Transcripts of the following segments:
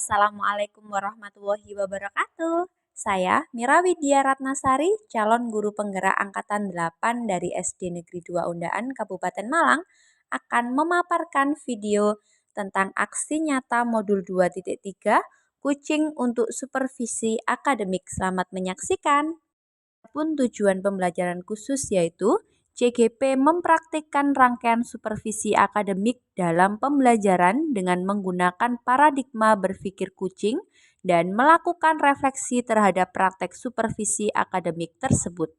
Assalamualaikum warahmatullahi wabarakatuh. Saya Mira Widya Ratnasari, calon guru penggerak angkatan 8 dari SD Negeri 2 Undaan, Kabupaten Malang, akan memaparkan video tentang aksi nyata modul 2.3 Kucing untuk Supervisi Akademik. Selamat menyaksikan. Pun tujuan pembelajaran khusus yaitu CGP mempraktikkan rangkaian supervisi akademik dalam pembelajaran dengan menggunakan paradigma berpikir kucing dan melakukan refleksi terhadap praktek supervisi akademik tersebut.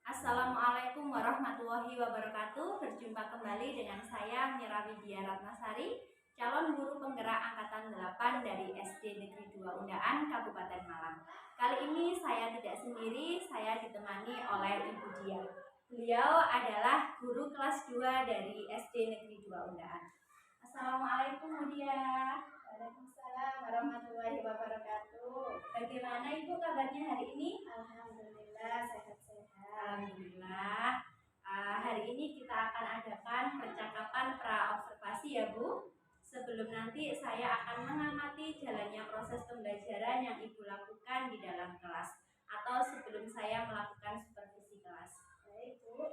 Assalamualaikum warahmatullahi wabarakatuh. Berjumpa kembali dengan saya Mira Widya Ratnasari, calon guru penggerak angkatan 8 dari SD Negeri 2 Undaan, Kabupaten Malang. Kali ini saya tidak sendiri, saya ditemani oleh Ibu Dia. Beliau adalah guru kelas 2 dari SD Negeri 2 Undaan. Assalamualaikum Bu Dia. Waalaikumsalam warahmatullahi wabarakatuh. Bagaimana Ibu kabarnya hari ini? Alhamdulillah sehat-sehat. Alhamdulillah. Hari ini kita akan adakan percakapan pra-observasi ya Bu. Sebelum nanti saya akan mengamati jalannya proses pembelajaran yang Ibu lakukan di dalam kelas, atau sebelum saya melakukan supervisi kelas. Baik Bu.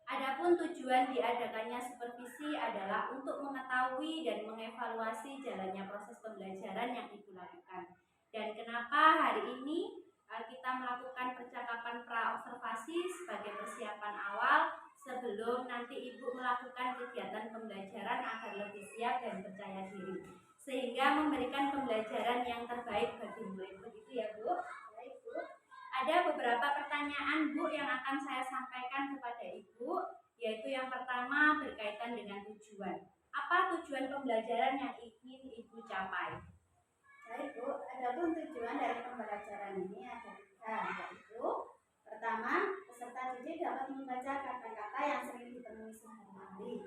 Adapun tujuan diadakannya supervisi adalah untuk mengetahui dan mengevaluasi jalannya proses pembelajaran yang Ibu lakukan. Dan kenapa hari ini kita melakukan percakapan pra-observasi sebagai persiapan awal sebelum nanti Ibu melakukan kegiatan pembelajaran agar lebih siap dan percaya diri, sehingga memberikan pembelajaran yang terbaik bagi murid. Begitu ya Bu? Baik Bu. Ada beberapa pertanyaan Bu yang akan saya sampaikan kepada Ibu, yaitu yang pertama berkaitan dengan tujuan. Apa tujuan pembelajaran yang ingin Ibu capai? Baik Bu, adapun tujuan dari pembelajaran ini ada tiga, yaitu pertama, peserta didik dapat membaca kata-kata yang sering ditemui sehari-hari.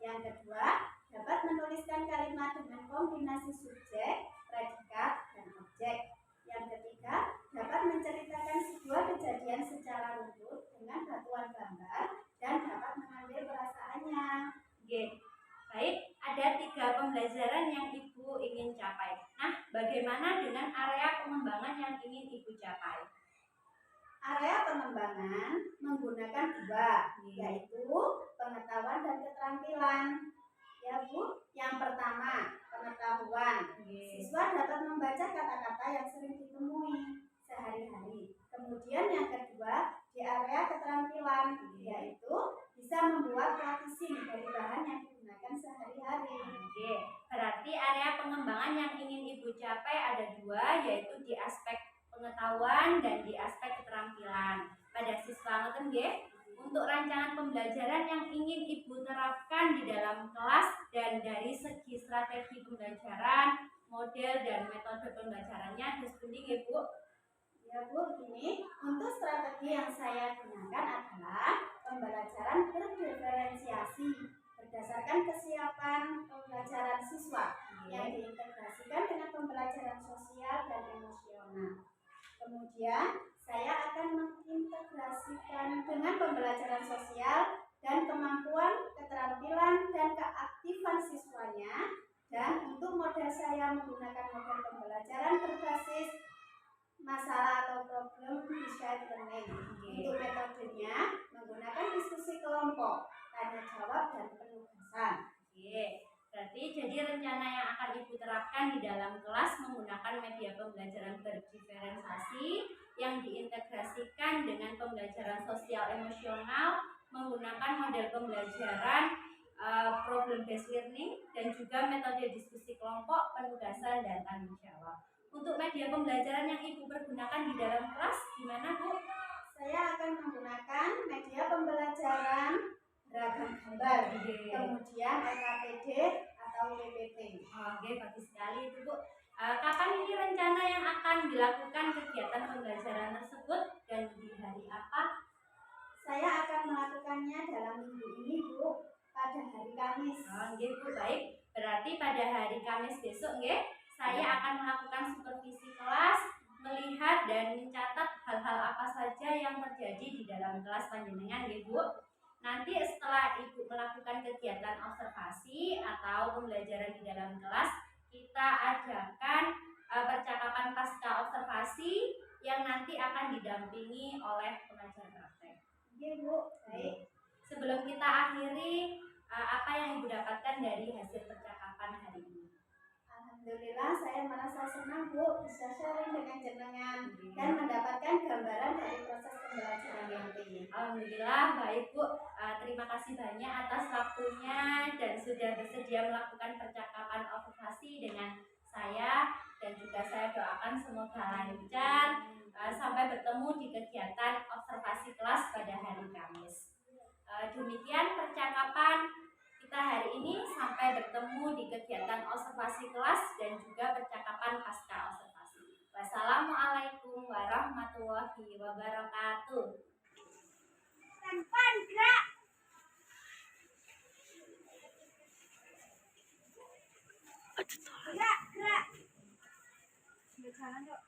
Yang kedua, dapat menuliskan kalimat dengan kombinasi subjek, predikat, dan objek. Yang ketiga, dapat menceritakan sebuah kejadian secara runtut dengan batuan gambar dan dapat mengambil perasaannya. Oke. Baik, ada tiga pembelajaran yang Ibu ingin capai. Nah, bagaimana dengan area pengembangan yang ingin Ibu capai? Area pengembangan menggunakan dua, yaitu pengetahuan dan keterampilan. Ya Bu, yang pertama pengetahuan. Siswa dapat membaca kata-kata yang sering ditemui sehari-hari. Kemudian yang kedua di area keterampilan, yaitu bisa membuat praktisi dari bahan yang digunakan sehari-hari. Berarti area pengembangan yang ingin Ibu capai ada dua, yaitu di aspek pengetahuan dan di aspek keterampilan. Pada siswa ngoten nggih, untuk rancangan pembelajaran yang ingin Ibu terapkan di dalam kelas dan dari segi strategi pembelajaran, model dan metode pembelajarannya disebutin ya Bu. Ya Bu, ini untuk strategi yang saya gunakan adalah pembelajaran berdiferensiasi berdasarkan kesiapan pembelajaran siswa yang diintegrasikan dengan pembelajaran sosial dan emosional. Kemudian saya akan mengintegrasikan dengan pembelajaran sosial dan kemampuan, keterampilan, dan keaktifan siswanya. Dan untuk model saya menggunakan model pembelajaran berbasis masalah atau problem shared learning. Untuk metodenya menggunakan diskusi kelompok, tanya jawab, dan penugasan. Berarti jadi rencana yang akan Ibu terapkan di dalam kelas menggunakan media pembelajaran berdiferensiasi yang diintegrasikan dengan pembelajaran sosial emosional menggunakan model pembelajaran problem based learning dan juga metode diskusi kelompok, penugasan, dan tanggung jawab. Untuk media pembelajaran yang Ibu pergunakan di dalam kelas gimana Bu? Saya akan menggunakan media pembelajaran beragam gambar, kemudian LKPD atau PPT. Oke, bagus sekali itu Bu. Kapan ini rencana yang akan dilakukan kegiatan pembelajaran tersebut dan di hari apa? Saya akan melakukannya dalam minggu ini Bu, pada hari Kamis. Oke Bu, baik. Berarti pada hari Kamis besok saya akan melakukan supervisi kelas, melihat dan mencatat hal-hal apa saja yang terjadi di dalam kelas panjenengan Bu. Nanti setelah Ibu melakukan kegiatan observasi atau pembelajaran di dalam kelas, kita ajarkan percakapan pasca observasi yang nanti akan didampingi oleh pengajar praktek. Iya Bu, baik. Sebelum kita akhiri, apa yang Ibu dapatkan dari hasil percakapan hari ini? Alhamdulillah saya merasa senang Bu bisa sharing dengan jenengan dan mendapatkan gambaran dari proses pembelajaran nanti. Alhamdulillah baik Bu. Terima kasih banyak atas waktunya dan sudah bersedia melakukan percakapan observasi dengan saya, dan juga saya doakan semoga lancar. Sampai bertemu di kegiatan observasi kelas pada hari Kamis. Demikian percakapan kita hari ini. Sampai bertemu di kegiatan observasi kelas dan juga percakapan pasca observasi. Wassalamualaikum warahmatullahi wabarakatuh. Tempat gerak. Gerak. Berjalan yuk.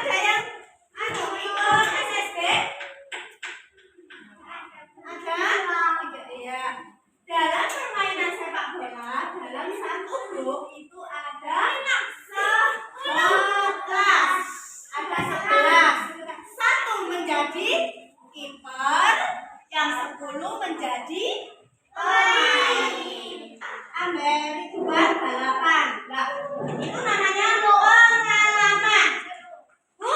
Ada yang ikut SSB? Ada? Iya. Dalam permainan sepak bola, dalam satu grup itu ada 11. Ada 11. Satu menjadi kiper, yang 10 menjadi pemain. Ambil ribuan balapan. Nah, itu namanya pengalaman. Bu,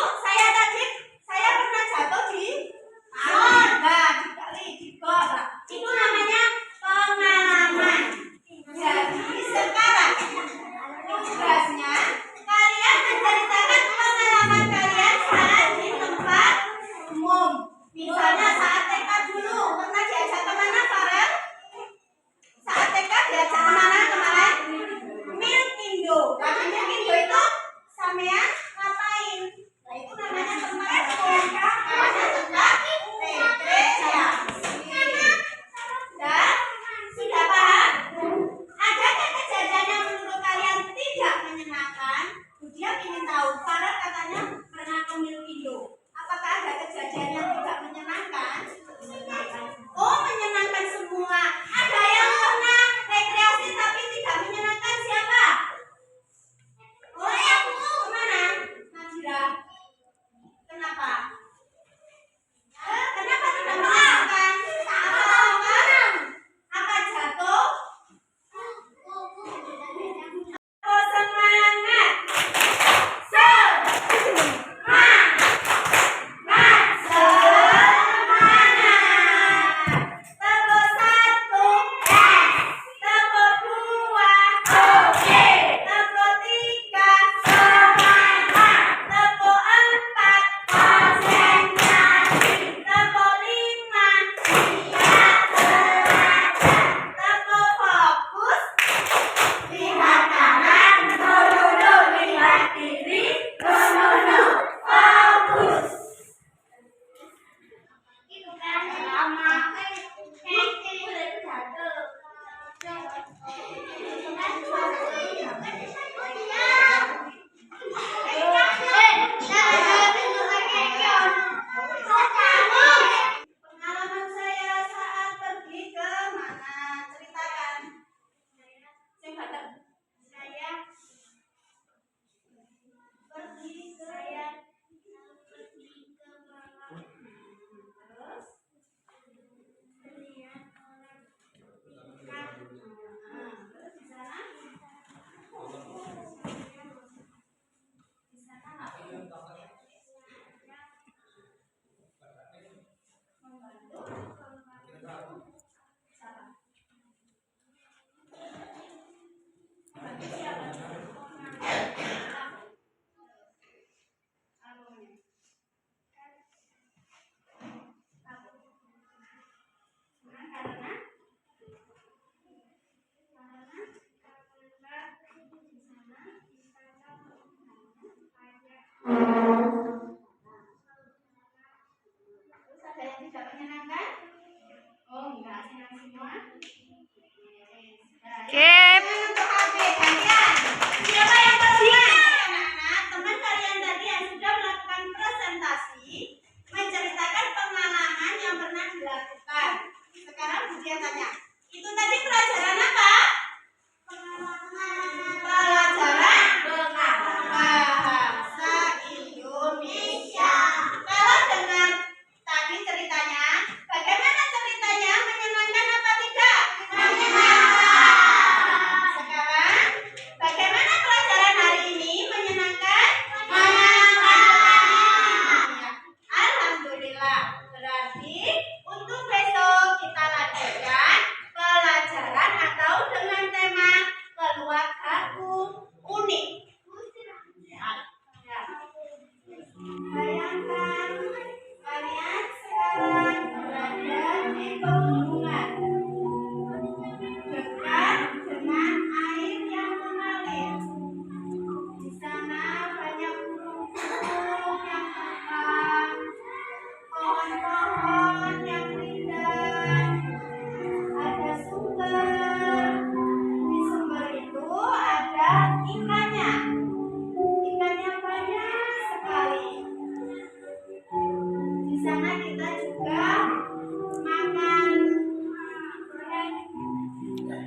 sana kita juga makan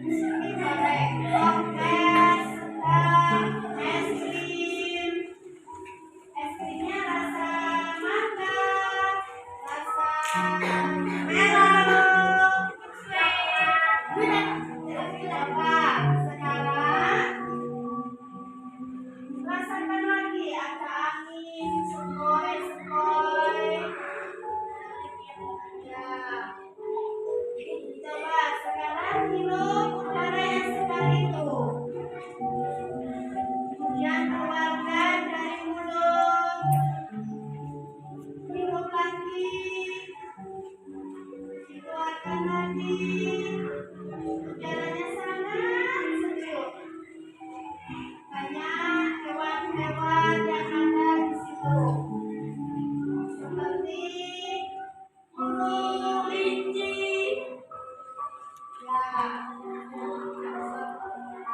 mie goreng, toples, es krim. Es krimnya rasa mangga, rasa melo. Sekarang rasakan lagi ada angin, sepoi-sepoi. Ya, coba sekarang hirup udara yang segar itu. Kemudian keluarkan dari mulut. Hirup lagi, dikeluarkan lagi. Udaranya sangat sejuk. Banyak hewan-hewan yang ada di situ, seperti burung, kelinci, ya,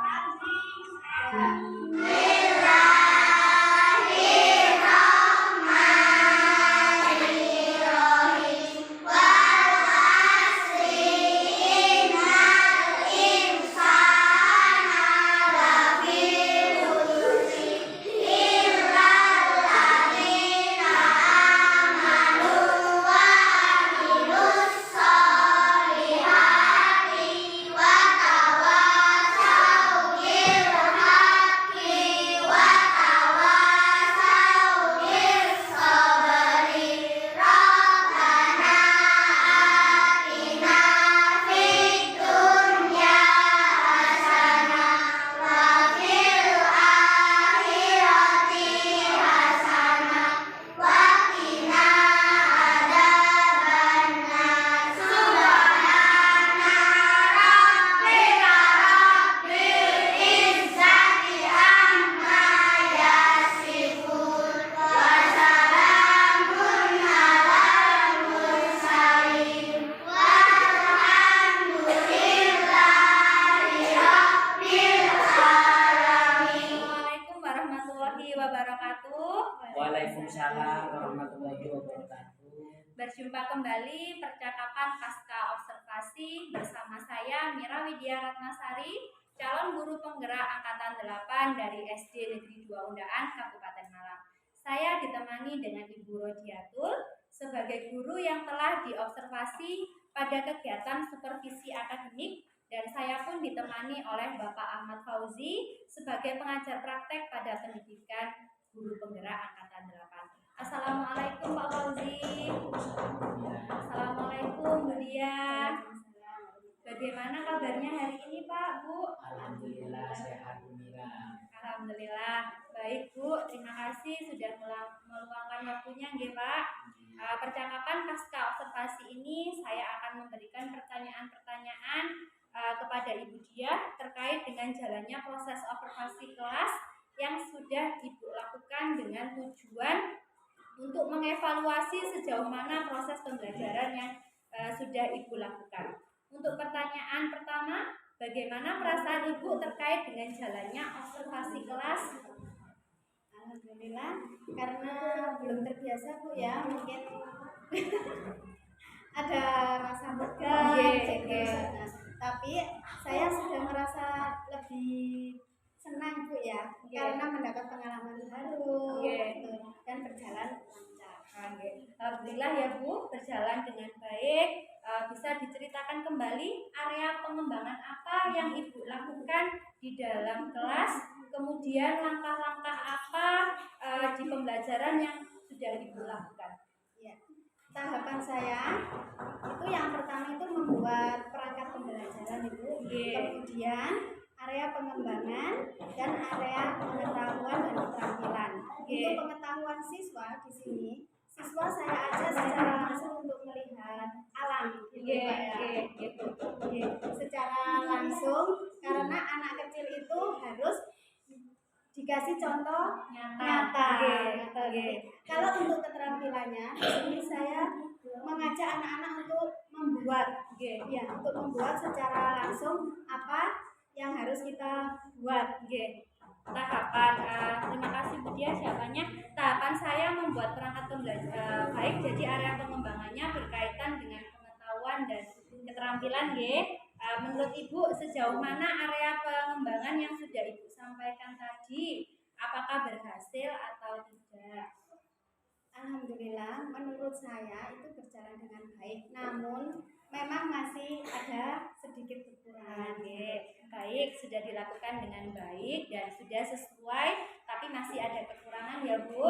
anjing, ya. Assalamualaikum warahmatullahi wabarakatuh. Waalaikumsalam warahmatullahi wabarakatuh. Berjumpa kembali percakapan pasca observasi bersama saya Mira Widya Ratnasari, calon guru penggerak angkatan 8 dari SD Negeri 2 Undaan, Kabupaten Malang. Saya ditemani dengan Ibu Rodiatul sebagai guru yang telah diobservasi pada kegiatan supervisi akademik, dan saya pun ditemani oleh Bapak Ahmad Fauzi sebagai pengajar praktek pada pendidikan guru penggerak angkatan 8. Assalamualaikum Pak Fauzi. Assalamualaikum Bu Dia. Bagaimana kabarnya hari ini Pak, Bu? Alhamdulillah sehat Bu Mira. Alhamdulillah baik Bu, terima kasih sudah meluangkan waktunya nggih Pak. Percakapan pasca observasi ini saya akan memberikan pertanyaan-pertanyaan kepada Ibu Dia terkait dengan jalannya proses observasi kelas yang sudah Ibu lakukan dengan tujuan untuk mengevaluasi sejauh mana proses pembelajaran yang sudah Ibu lakukan. Untuk pertanyaan pertama, bagaimana perasaan Ibu terkait dengan jalannya observasi kelas? Alhamdulillah, karena belum terbiasa Bu ya, mungkin ada rasa tegang, Iya. tapi saya sudah merasa lebih senang Bu ya, karena mendapat pengalaman baru dan berjalan lancar. Alhamdulillah ya Bu, berjalan dengan baik. Bisa diceritakan kembali area pengembangan apa yang Ibu lakukan di dalam kelas, kemudian langkah-langkah apa di pembelajaran yang sudah Ibu lakukan? Ya. Tahapan saya itu yang pertama itu membuat perangkat pembelajaran Ibu, kemudian area pengembangan dan area pengetahuan dan keterampilan. Untuk pengetahuan siswa di sini, siswa saya ajar secara langsung untuk melihat alam, gitu Pak ya. Secara langsung, karena anak kecil itu harus dikasih contoh nyata. Kalau untuk keterampilannya, di sini saya mengajak anak-anak untuk membuat, untuk membuat secara langsung apa yang harus kita buat. Tahapan, terima kasih Bu Dia jawabannya. Tahapan saya membuat perangkat pembelajaran baik. Jadi area pengembangannya berkaitan dengan pengetahuan dan keterampilan nggih. Menurut Ibu sejauh mana area pengembangan yang sudah Ibu sampaikan tadi? Apakah berhasil atau tidak? Alhamdulillah, menurut saya itu berjalan dengan baik. Namun memang masih ada sedikit kekurangan. Oke, baik, sudah dilakukan dengan baik dan sudah sesuai, tapi masih ada kekurangan ya Bu.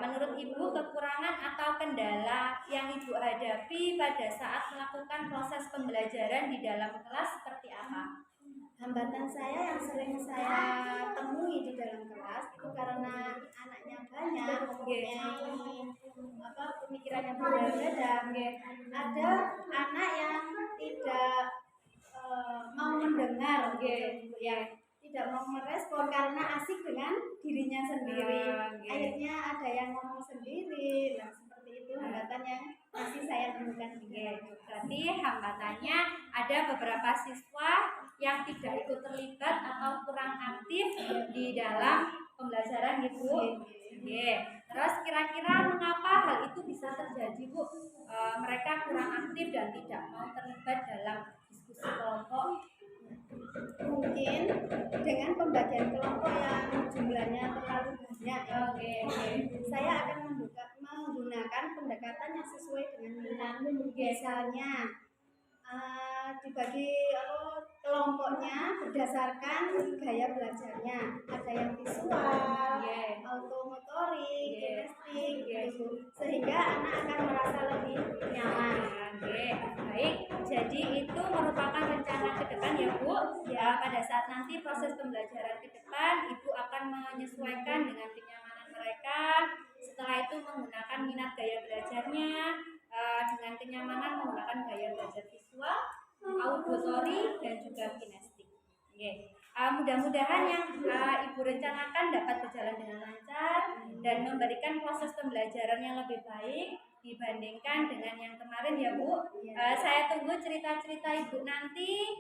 Menurut Ibu kekurangan atau kendala yang Ibu hadapi pada saat melakukan proses pembelajaran di dalam kelas seperti apa? Hambatan saya yang sering saya temui di dalam kelas itu karena anaknya banyak, mempunyai pemikirannya berbeda-beda. Ada anak yang tidak mau mendengar, ya tidak mau merespon karena asik dengan dirinya sendiri. Akhirnya ada yang ngomong sendiri. Nah, seperti itu hambatan yang masih saya temukan. Berarti hambatannya ada beberapa siswa yang tidak ikut terlibat atau kurang aktif di dalam pembelajaran Ibu. Terus kira-kira mengapa hal itu bisa terjadi Bu? Mereka kurang aktif dan tidak mau terlibat dalam diskusi kelompok. Mungkin dengan pembagian kelompok yang jumlahnya terlalu banyak. Saya akan menggunakan pendekatan yang sesuai dengan minat. Misalnya dibagi kelompoknya berdasarkan gaya belajarnya. Ada yang visual, automotorik, kinestetik, gitu. Sehingga anak akan merasa lebih nyaman. Baik, jadi itu merupakan rencana ke depan ya Bu. Pada saat nanti proses pembelajaran ke depan, Ibu akan menyesuaikan dengan kenyamanan mereka. Setelah itu menggunakan minat gaya belajarnya, dengan kenyamanan menggunakan gaya belajar visual, auditori, dan juga kinestik. Mudah-mudahan yang Ibu rencanakan dapat berjalan dengan lancar dan memberikan proses pembelajaran yang lebih baik dibandingkan dengan yang kemarin ya Bu. Saya tunggu cerita-cerita Ibu nanti,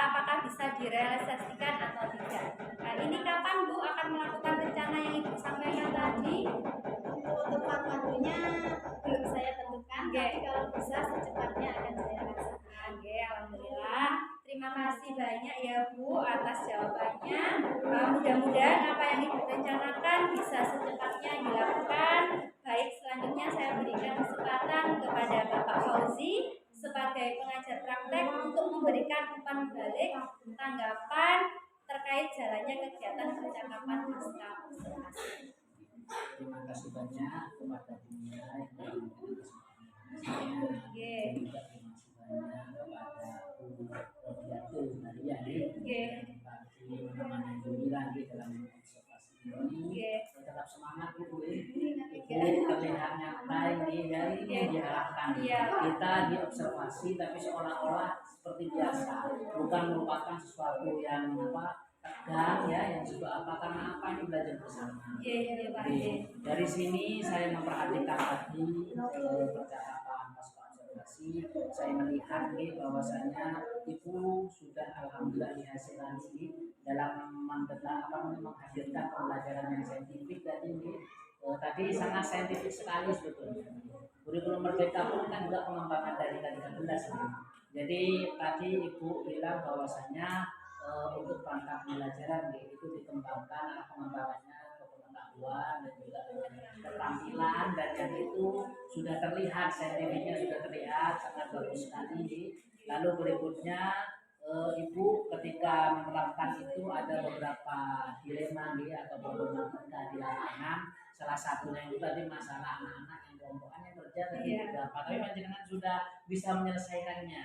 apakah bisa direalisasikan atau tidak. Ini kapan Bu akan melakukan rencana yang Ibu sampaikan tadi? Untuk tepat waktunya belum saya tentukan, tapi kalau bisa secepatnya akan saya laksanakan. Alhamdulillah. Terima kasih banyak ya Bu atas jawabannya. Mudah-mudahan apa yang Ibu rencanakan bisa secepatnya dilakukan. Baik, selanjutnya saya berikan kesempatan kepada Bapak Fauzi sebagai pengajar praktek untuk memberikan umpan balik tanggapan terkait jalannya kegiatan percakapan pasca observasi. Terima kasih banyak kepada Bu Mira yang telah memberikan kesempatan saya. Dan juga terima kasih banyak kepada Bu Rodiatul Maria yang tadi menemani Bu Mira dalam observasi ini. Tetap semangat Bu. Ibu terlihat nyantai dari ini diharapkan kita diobservasi tapi seolah-olah seperti biasa, bukan merupakan sesuatu yang tegang yang juga karena apa ini belajar bersama. Dari sini saya memperhatikan tadi percakapan pasca observasi, saya melihat bahwasanya Ibu sudah alhamdulillah dihasilkan dalam menghadirkan pembelajaran yang saintifik tadi sangat saintifik sekali sebetulnya. Kurikulum Merdeka pun kan juga pengembangan dari K13. Jadi tadi Ibu bilang bahwasanya untuk perangkat pembelajaran itu dikembangkan pengembangannya ke pengetahuan dan juga keterampilan, dan yang itu sudah terlihat saintifiknya sudah terlihat sangat bagus sekali. Lalu berikutnya Ibu ketika menerapkan itu ada beberapa dilema atau problematika di lapangan. Salah satunya itu tadi masalah anak-anak yang kelompokannya kerja tadi beberapa, tapi panjenengan sudah bisa menyelesaikannya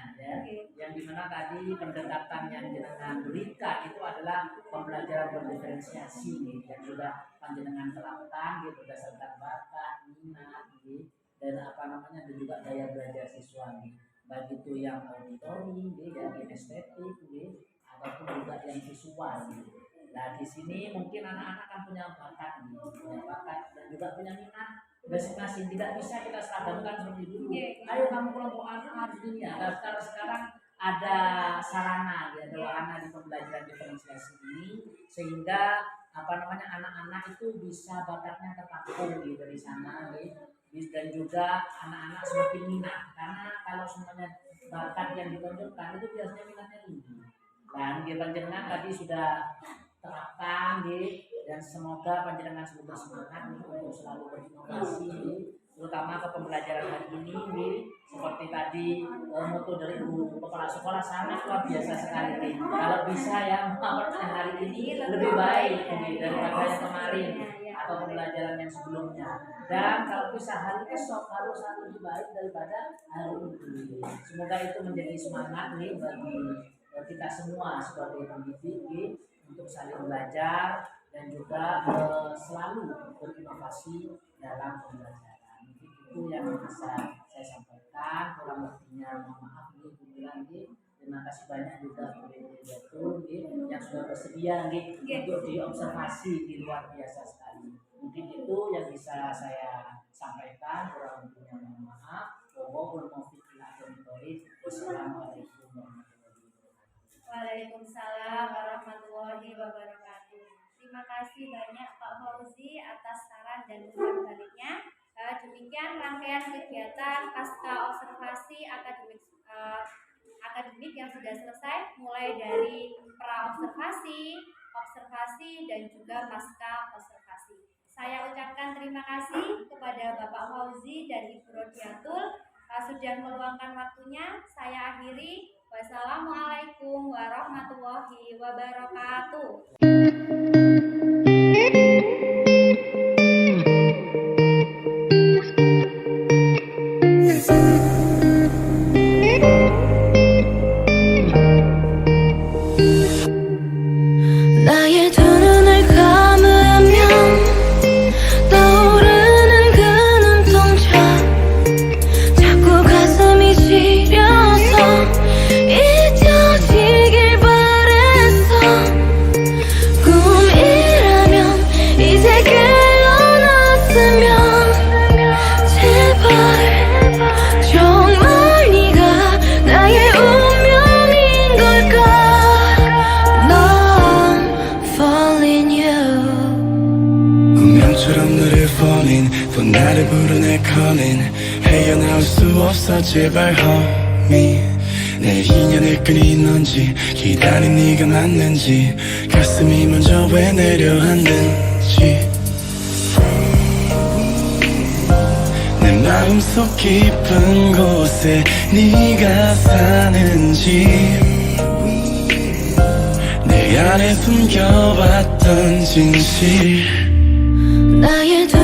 yang dimana tadi pendekatan yang jenengan berikan itu adalah pembelajaran berdiferensiasi yang sudah panjenengan terapkan berdasarkan bakat, minat dan dan juga daya belajar siswa baik itu yang auditori, yang kinestetik ataupun juga yang visual Nah di sini mungkin anak-anak kan punya bakat dan juga punya minat masing-masing. Tidak bisa kita seragamkan seperti dulu. Ayo kamu kelompok anak harus dunia. Sekarang ada sarana, ada wahana di pembelajaran diferensiasi ini sehingga anak-anak itu bisa bakatnya tertampung dari sana dan juga anak-anak semakin minat, karena kalau semuanya bakat yang ditonjolkan itu biasanya minatnya tinggi. Dan dia panjenengan tadi sudah terapkan dan semoga panjenengan selalu bersemangat untuk selalu berinovasi, terutama ke pembelajaran hari ini seperti tadi moto dari Ibu Kepala Sekolah sangat luar biasa sekali. Kalau bisa ya melaporkan hari ini lebih baik daripada yang kemarin atau pembelajaran yang sebelumnya. Dan kalau bisa hari esok harus lebih baik daripada hari ini. Semoga itu menjadi semangat bagi kita semua sebagai pendidik untuk saling belajar dan juga selalu berinovasi dalam pembelajaran. Itu yang bisa saya sampaikan. Kurang lebihnya mohon maaf Bu Mira. Terima kasih banyak juga Bu Jatuh yang sudah bersedia untuk diobservasi di luar biasa sekali. Mungkin itu yang bisa saya sampaikan. Kurang lebihnya mohon maaf. Wassalamualaikum warahmatullahi wabarakatuh. Waalaikumsalam warahmatullahi wabarakatuh. Terima kasih banyak Pak Fauzi atas saran dan umpan baliknya. Demikian rangkaian kegiatan pasca observasi akademik yang sudah selesai, mulai dari pra observasi, observasi dan juga pasca observasi. Saya ucapkan terima kasih kepada Bapak Fauzi dan Ibu Rodiatul sudah meluangkan waktunya. Saya akhiri. Wassalamualaikum warahmatullahi wabarakatuh. 나의 두 눈을 감으면 떠오르는 그 눈동자 자꾸 가슴이 시려서 잊혀지길 바랬어. 꿈이라면 이제 깨어났으면 제발 정말 네가 나의 운명인 걸까. 운명처럼 너를 falling 또 나를 부르네 calling 헤어나올 수 없어 제발 homie 내 인연을 끈이 넌지 기다린 네가 맞는지 가슴이 먼저 왜 내려앉는지 내 마음속 깊은 곳에 네가 사는지 내 안에 숨겨왔던 진실 나의 두